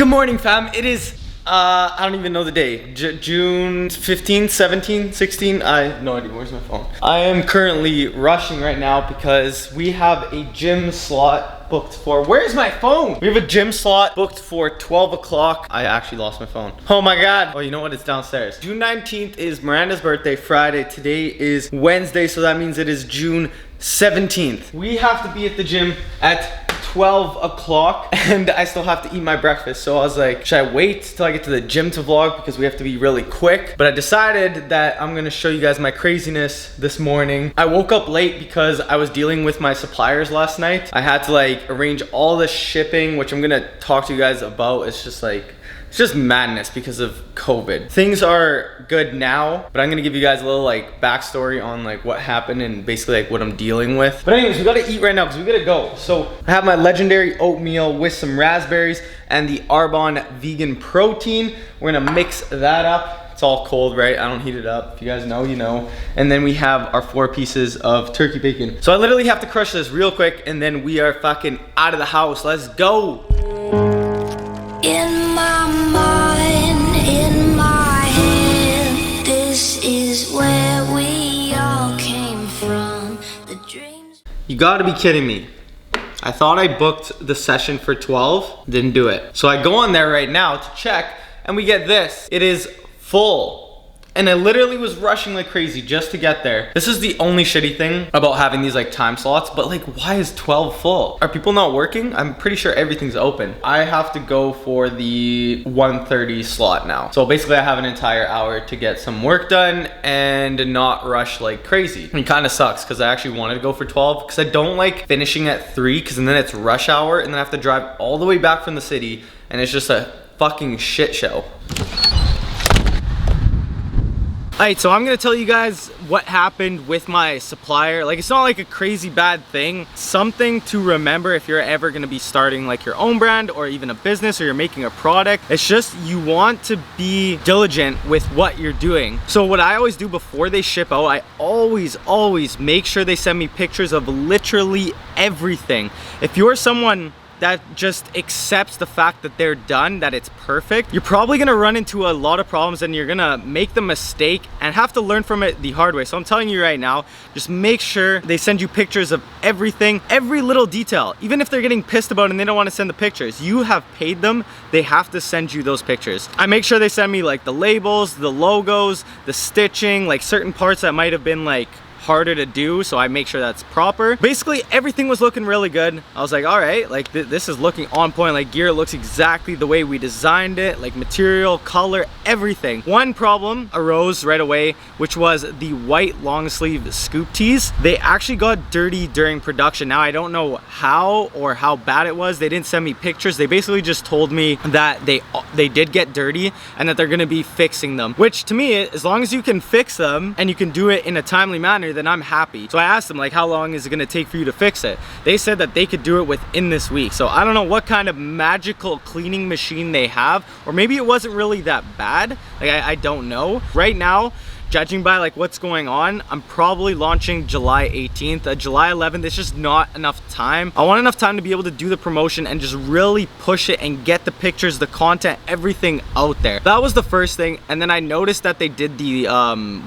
Good morning, fam. It is, I don't even know the day. June 15, 17, 16. I have no idea. Where's my phone? I am currently rushing right now because we have a gym slot booked for, where's my phone? We have a gym slot booked for 12 o'clock. I actually lost my phone. Oh my God. Oh, you know what? It's downstairs. June 19th is Miranda's birthday, Friday. Today is Wednesday, so that means it is June 17th. We have to be at the gym at 12 o'clock and I still have to eat my breakfast. So I was like, should I wait till I get to the gym to vlog because we have to be really quick? But I decided that I'm gonna show you guys my craziness this morning. I woke up late because I was dealing with my suppliers last night. I had to like arrange all the shipping, which I'm gonna talk to you guys about. It's just madness because of COVID. Things are good now, but I'm gonna give you guys a little like backstory on like what happened and basically like what I'm dealing with. But anyways, we gotta eat right now because we gotta go. So I have my legendary oatmeal with some raspberries and the Arbonne vegan protein. We're gonna mix that up. It's all cold, right? I don't heat it up. If you guys know, you know. And then we have our 4 pieces of turkey bacon. So I literally have to crush this real quick and then we are fucking out of the house. Let's go. In my mind, in my head, this is where we all came from. The dreams. You gotta be kidding me. I thought I booked the session for 12, didn't do it. So I go on there right now to check and we get this. It is full. And I literally was rushing like crazy just to get there. This is the only shitty thing about having these like time slots, but like why is 12 full? Are people not working? I'm pretty sure everything's open. I have to go for the 1:30 slot now. So basically I have an entire hour to get some work done and not rush like crazy. It kind of sucks because I actually wanted to go for 12 because I don't like finishing at 3 because then it's rush hour and then I have to drive all the way back from the city and it's just a fucking shit show. Alright, so I'm gonna tell you guys what happened with my supplier. Like, it's not like a crazy bad thing. Something to remember if you're ever gonna be starting like your own brand or even a business or you're making a product. It's just you want to be diligent with what you're doing. So what I always do before they ship out, I always make sure they send me pictures of literally everything. If you're someone that just accepts the fact that they're done, that it's perfect, you're probably gonna run into a lot of problems and you're gonna make the mistake and have to learn from it the hard way. So I'm telling you right now, just make sure they send you pictures of everything, every little detail. Even if they're getting pissed about it and they don't want to send the pictures, you have paid them, they have to send you those pictures. I make sure they send me like the labels, the logos, the stitching, like certain parts that might have been like harder to do, so I make sure that's proper. Basically everything was looking really good. I was like, all right, like this is looking on point. Like gear looks exactly the way we designed it, like material, color, everything. One problem arose right away, which was the white long sleeve scoop tees. They actually got dirty during production. Now I don't know how or how bad it was. They didn't send me pictures. They basically just told me that they did get dirty and that they're gonna be fixing them, which to me, as long as you can fix them and you can do it in a timely manner, then I'm happy. So I asked them like, how long is it gonna take for you to fix it? They said that they could do it within this week. So I don't know what kind of magical cleaning machine they have, or maybe it wasn't really that bad. Like I don't know. Right now, judging by like what's going on, I'm probably launching July 18th. July 11th, it's just not enough time. I want enough time to be able to do the promotion and just really push it and get the pictures, the content, everything out there. That was the first thing. And then I noticed that they did the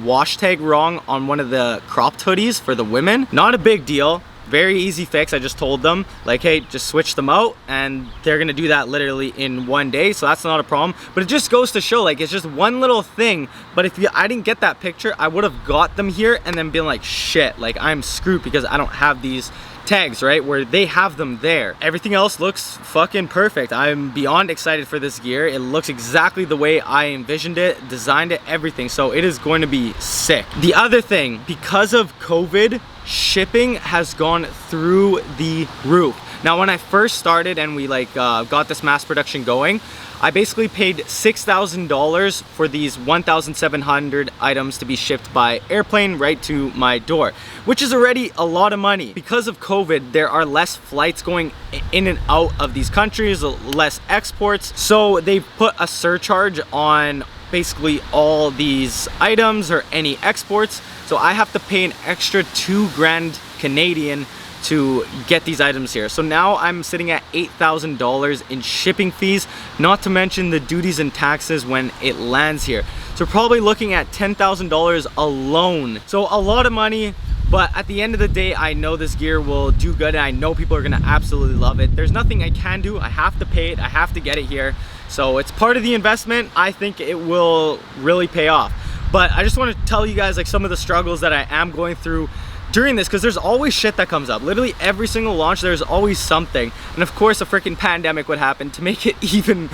wash tag wrong on one of the cropped hoodies for the women. Not a big deal. Very easy fix. I just told them like, hey, just switch them out, and they're gonna do that literally in 1 day, so that's not a problem. But it just goes to show, like, it's just one little thing, but if I didn't get that picture, I would have got them here and then been like, shit, like I'm screwed because I don't have these tags, right, where they have them there. Everything else looks fucking perfect. I'm beyond excited for this gear. It looks exactly the way I envisioned it, designed it, everything. So it is going to be sick. The other thing, because of COVID, shipping has gone through the roof. Now, when I first started and we like got this mass production going, I basically paid $6,000 for these 1,700 items to be shipped by airplane right to my door, which is already a lot of money. Because of COVID, there are less flights going in and out of these countries, less exports. So they put a surcharge on basically all these items or any exports. So I have to pay an extra 2 grand Canadian to get these items here. So now I'm sitting at $8,000 in shipping fees, not to mention the duties and taxes when it lands here. So we're probably looking at $10,000 alone. So a lot of money, but at the end of the day, I know this gear will do good and I know people are gonna absolutely love it. There's nothing I can do. I have to pay it. I have to get it here. So it's part of the investment. I think it will really pay off. But I just want to tell you guys like some of the struggles that I am going through during this, because there's always shit that comes up. Literally every single launch there's always something, and of course a freaking pandemic would happen to make it even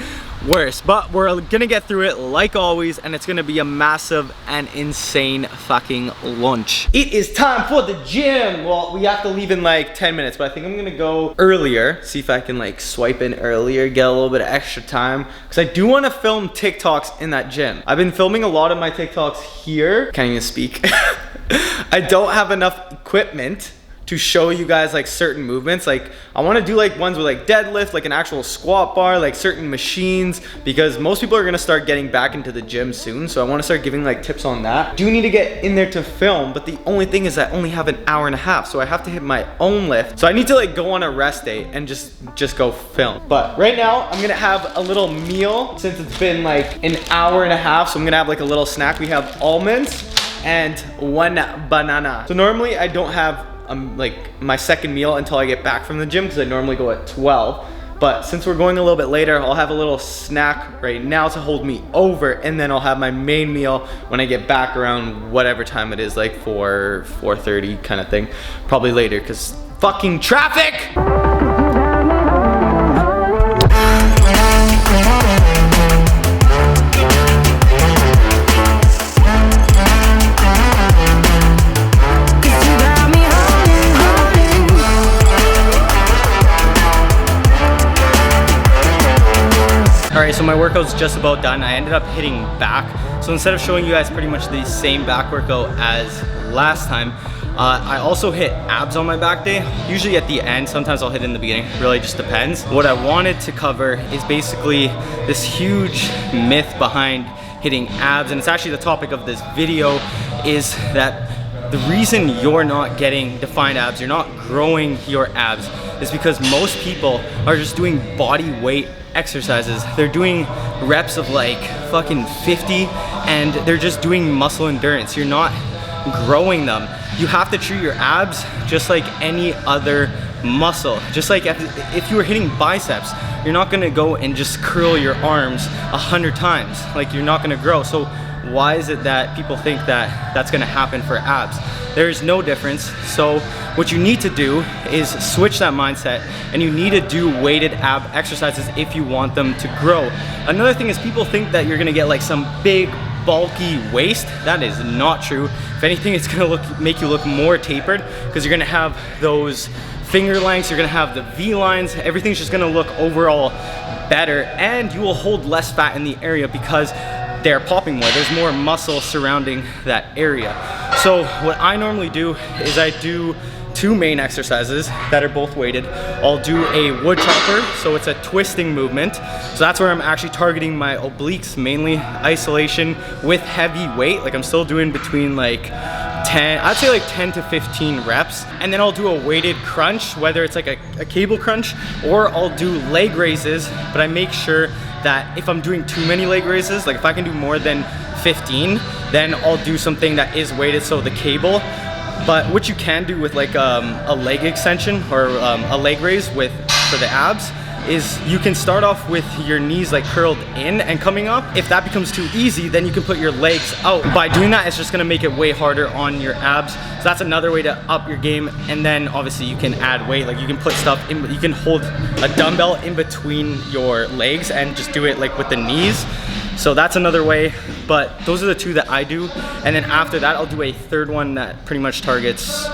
worse. But we're gonna get through it like always, and it's gonna be a massive and insane fucking launch. It is time for the gym. Well, we have to leave in like 10 minutes, but I think I'm gonna go earlier, see if I can like swipe in earlier, get a little bit of extra time, because I do want to film TikToks in that gym. I've been filming a lot of my TikToks here. Can't even speak. I don't have enough equipment to show you guys like certain movements. Like I want to do like ones with like deadlift, like an actual squat bar, like certain machines, because most people are going to start getting back into the gym soon. So I want to start giving like tips on that. Do need to get in there to film, but the only thing is I only have an hour and a half, so I have to hit my own lift. So I need to like go on a rest day and just go film. But right now I'm gonna have a little meal since it's been like an hour and a half. So I'm gonna have like a little snack. We have almonds and one banana. So normally I don't have like my second meal until I get back from the gym, because I normally go at 12. But since we're going a little bit later, I'll have a little snack right now to hold me over, and then I'll have my main meal when I get back around whatever time it is, like 4:30 kind of thing. Probably later, because fucking traffic! Alright, so my workout's just about done. I ended up hitting back. So instead of showing you guys pretty much the same back workout as last time, I also hit abs on my back day, usually at the end. Sometimes I'll hit in the beginning, really just depends. What I wanted to cover is basically this huge myth behind hitting abs, and it's actually the topic of this video, is that the reason you're not getting defined abs, you're not growing your abs, is because most people are just doing body weight exercises. They're doing reps of like fucking 50 and they're just doing muscle endurance. You're not growing them. You have to treat your abs just like any other muscle. Just like if you were hitting biceps, you're not gonna go and just curl your arms 100 times. Like, you're not gonna grow. So why is it that people think that that's gonna happen for abs? There is no difference. So what you need to do is switch that mindset, and you need to do weighted ab exercises if you want them to grow. Another thing is, people think that you're gonna get like some big bulky waist. That is not true. If anything, it's gonna make you look more tapered, because you're gonna have those finger lengths, you're gonna have the V lines, everything's just gonna look overall better, and you will hold less fat in the area because they're popping more. There's more muscle surrounding that area. So what I normally do is I do two main exercises that are both weighted. I'll do a wood chopper, so it's a twisting movement. So that's where I'm actually targeting my obliques, mainly isolation with heavy weight. Like, I'm still doing between like 10, I'd say like 10 to 15 reps. And then I'll do a weighted crunch, whether it's like a cable crunch, or I'll do leg raises, but I make sure that if I'm doing too many leg raises, like if I can do more than 15, then I'll do something that is weighted, so the cable. But what you can do with like a leg extension or a leg raise for the abs is you can start off with your knees like curled in and coming up. If that becomes too easy, then you can put your legs out. By doing that, it's just gonna make it way harder on your abs. So that's another way to up your game. And then obviously you can add weight, like you can put stuff in, you can hold a dumbbell in between your legs and just do it like with the knees. So that's another way, but those are the two that I do. And then after that, I'll do a third one that pretty much targets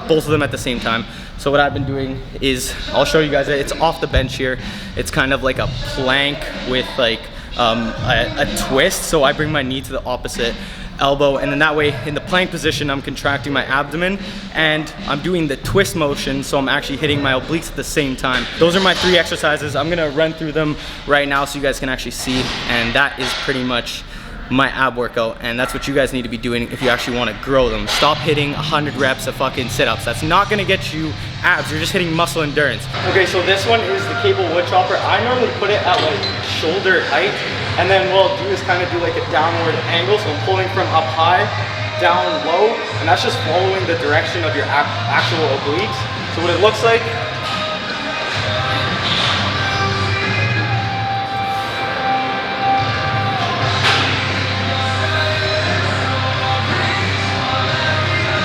both of them at the same time. So what I've been doing is, I'll show you guys, it's off the bench here. It's kind of like a plank with like a twist. So I bring my knee to the opposite elbow, and then that way in the plank position I'm contracting my abdomen and I'm doing the twist motion, so I'm actually hitting my obliques at the same time. Those are my three exercises. I'm gonna run through them right now so you guys can actually see, and that is pretty much my ab workout, and that's what you guys need to be doing if you actually want to grow them. Stop hitting 100 reps of fucking sit-ups. That's not gonna get you abs. You're just hitting muscle endurance. Okay, so this one is the cable wood chopper. I normally put it at like shoulder height, and then what I'll do is kind of do like a downward angle. So I'm pulling from up high, down low, and that's just following the direction of your actual obliques. So what it looks like,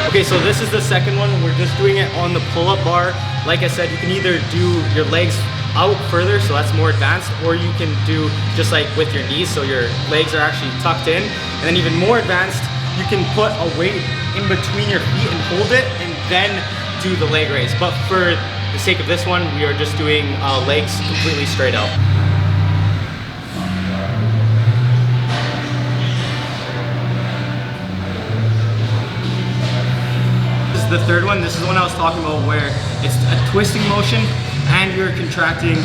okay, so this is the second one. We're just doing it on the pull-up bar. Like I said, you can either do your legs out further, so that's more advanced, or you can do just like with your knees, so your legs are actually tucked in. And then even more advanced, you can put a weight in between your feet and hold it, and then do the leg raise. But for the sake of this one, we are just doing legs completely straight out. The third one, this is the one I was talking about, where it's a twisting motion and you're contracting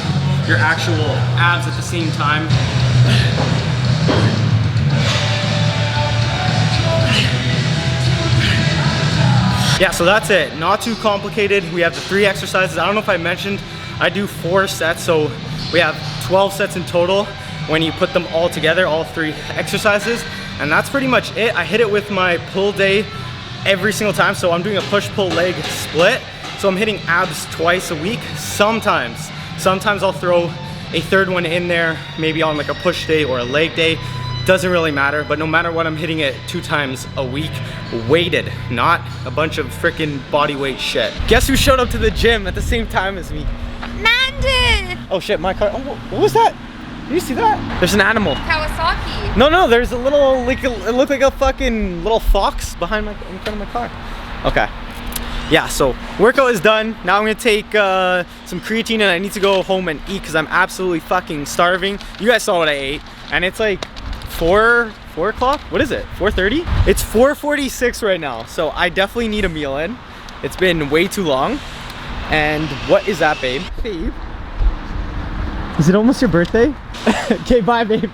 your actual abs at the same time. Yeah, so that's it. Not too complicated. We have the 3 exercises. I don't know if I mentioned, I do 4 sets, so we have 12 sets in total when you put them all together, all 3 exercises, and that's pretty much it. I hit it with my pull day every single time, so I'm doing a push-pull leg split, so I'm hitting abs twice a week. Sometimes I'll throw a third one in there, maybe on like a push day or a leg day. Doesn't really matter, but no matter what, I'm hitting it 2 times a week, weighted, not a bunch of freaking body weight shit. Guess who showed up to the gym at the same time as me? Nandon! Oh shit, my car. Oh, what was that? Did you see that? There's an animal. Kawasaki. No, there's a little, like, it looked like a fucking little fox behind in front of my car. Okay. Yeah, so workout is done. Now I'm gonna take some creatine, and I need to go home and eat because I'm absolutely fucking starving. You guys saw what I ate, and it's like 4 o'clock? What is it? 4:30? It's 4:46 right now, so I definitely need a meal in. It's been way too long. And what is that, babe? Babe? Is it almost your birthday? Okay, bye, babe.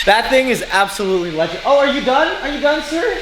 That thing is absolutely legend. Oh, are you done? Are you done, sir?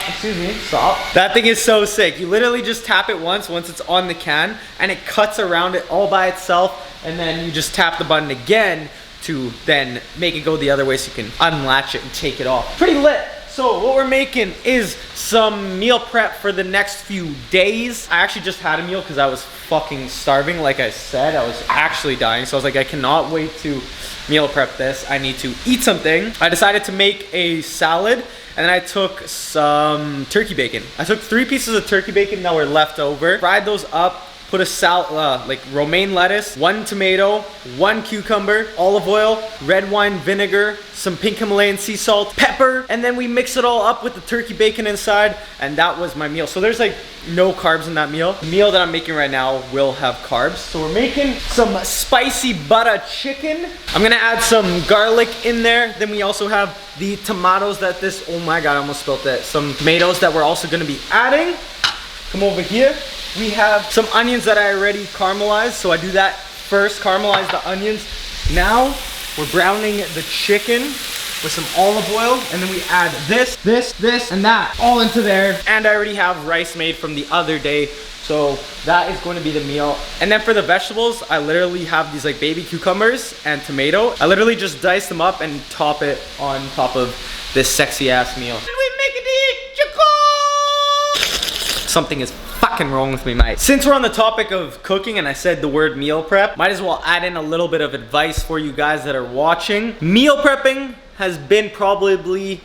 Excuse me, stop. That thing is so sick. You literally just tap it once it's on the can, and it cuts around it all by itself, and then you just tap the button again to then make it go the other way so you can unlatch it and take it off. Pretty lit. So what we're making is some meal prep for the next few days. I actually just had a meal because I was fucking starving. Like I said, I was actually dying. So I was like, I cannot wait to meal prep this. I need to eat something. I decided to make a salad, and then I took some turkey bacon. I took 3 pieces of turkey bacon that were left over, fried those up, put a salad, like romaine lettuce, 1 tomato, 1 cucumber, olive oil, red wine vinegar, some pink Himalayan sea salt, pepper, and then we mix it all up with the turkey bacon inside, and that was my meal. So there's like no carbs in that meal. The meal that I'm making right now will have carbs. So we're making some spicy butter chicken. I'm gonna add some garlic in there. Then we also have the tomatoes that oh my God, I almost spilled it. Some tomatoes that we're also gonna be adding. Come over here. We have some onions that I already caramelized, so I do that first, caramelize the onions. Now we're browning the chicken with some olive oil, and then we add this, and that all into there. And I already have rice made from the other day, so that is going to be the meal. And then for the vegetables, I literally have these like baby cucumbers and tomato. I literally just dice them up and top it on top of this sexy ass meal. And we make it chicken! Something is fucking wrong with me, mate. Since we're on the topic of cooking and I said the word meal prep, might as well add in a little bit of advice for you guys that are watching. Meal prepping has been probably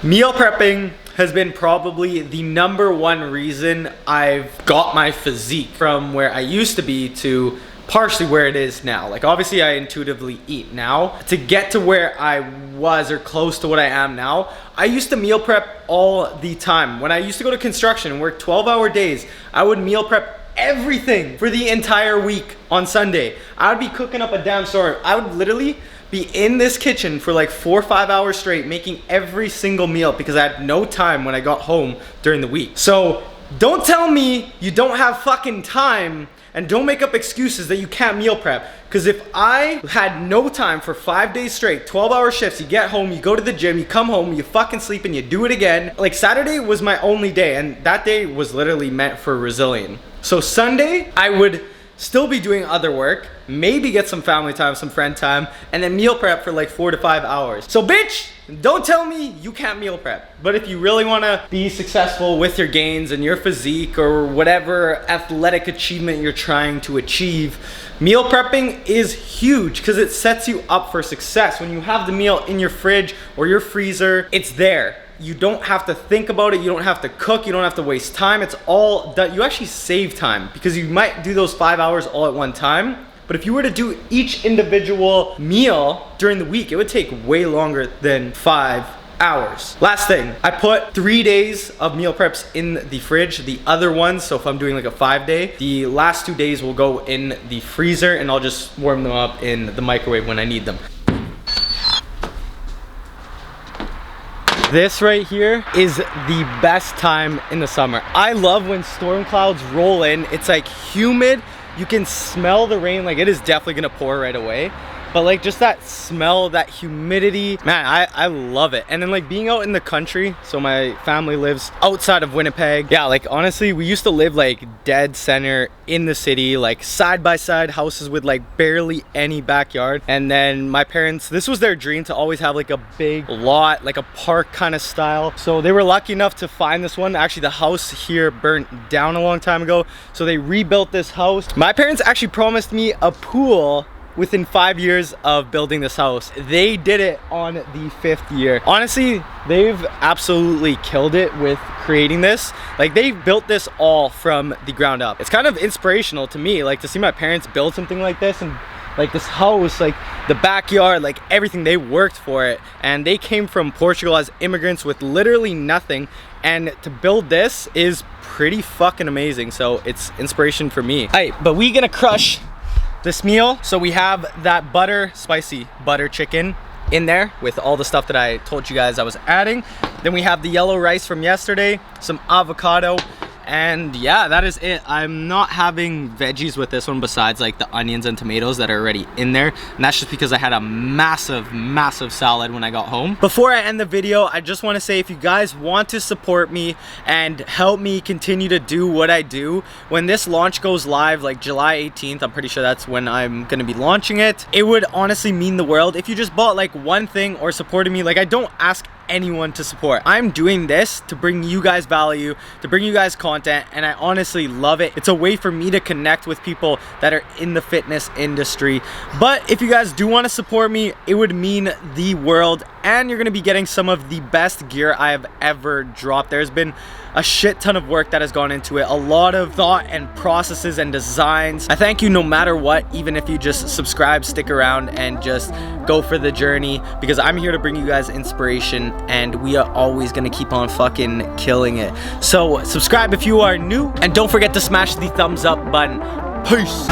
meal prepping has been probably the #1 reason I've got my physique from where I used to be to partially where it is now. Like obviously I intuitively eat now. To get to where I was or close to what I am now, I used to meal prep all the time. When I used to go to construction and work 12-hour days, I would meal prep everything for the entire week on Sunday. I would be cooking up a damn storm. I would literally be in this kitchen for like 4 or 5 hours straight making every single meal because I had no time when I got home during the week. So don't tell me you don't have fucking time, and don't make up excuses that you can't meal prep. Because if I had no time for 5 days straight, 12-hour shifts, you get home, you go to the gym, you come home, you fucking sleep, and you do it again. Like Saturday was my only day, and that day was literally meant for Rezillion. So Sunday, I would still be doing other work, maybe get some family time, some friend time, and then meal prep for like 4 to 5 hours. So bitch, don't tell me you can't meal prep. But if you really wanna be successful with your gains and your physique or whatever athletic achievement you're trying to achieve, meal prepping is huge because it sets you up for success. When you have the meal in your fridge or your freezer, it's there. You don't have to think about it, you don't have to cook, you don't have to waste time. It's all done. You actually save time because you might do those 5 hours all at one time. But if you were to do each individual meal during the week, it would take way longer than 5 hours. Last thing, I put 3 days of meal preps in the fridge. The other ones, so if I'm doing like a 5-day, the last 2 days will go in the freezer and I'll just warm them up in the microwave when I need them. This right here is the best time in the summer. I love when storm clouds roll in. It's like humid. You can smell the rain. Like it is definitely gonna pour right away. But like just that smell, that humidity, man, I love it. And then like being out in the country, so my family lives outside of Winnipeg. Yeah, like honestly, we used to live like dead center in the city, like side by side houses with like barely any backyard. And then my parents, this was their dream to always have like a big lot, like a park kind of style. So they were lucky enough to find this one. Actually, the house here burnt down a long time ago. So they rebuilt this house. My parents actually promised me a pool within 5 years of building this house. They did it on the 5th year. Honestly, they've absolutely killed it with creating this. Like they built this all from the ground up. It's kind of inspirational to me, like to see my parents build something like this, and like this house, like the backyard, like everything, they worked for it. And they came from Portugal as immigrants with literally nothing. And to build this is pretty fucking amazing. So it's inspiration for me. Alright, but we gonna crush this meal. So we have that spicy butter chicken in there with all the stuff that I told you guys I was adding. Then we have the yellow rice from yesterday, some avocado, and yeah, that is it. I'm not having veggies with this one besides like the onions and tomatoes that are already in there, and that's just because I had a massive salad when I got home. Before I end the video, I just want to say, if you guys want to support me and help me continue to do what I do, when this launch goes live, like July 18th, I'm pretty sure that's when I'm gonna be launching it, it would honestly mean the world if you just bought like one thing or supported me. Like I don't ask anyone to support. I'm doing this to bring you guys value, to bring you guys content, and I honestly love it. It's a way for me to connect with people that are in the fitness industry. But if you guys do want to support me, it would mean the world, and you're going to be getting some of the best gear I have ever dropped. There's been a shit ton of work that has gone into it, a lot of thought and processes and designs. I thank you no matter what, even if you just subscribe, stick around, and just go for the journey, because I'm here to bring you guys inspiration, and we are always gonna keep on fucking killing it. So subscribe if you are new, and don't forget to smash the thumbs up button. Peace.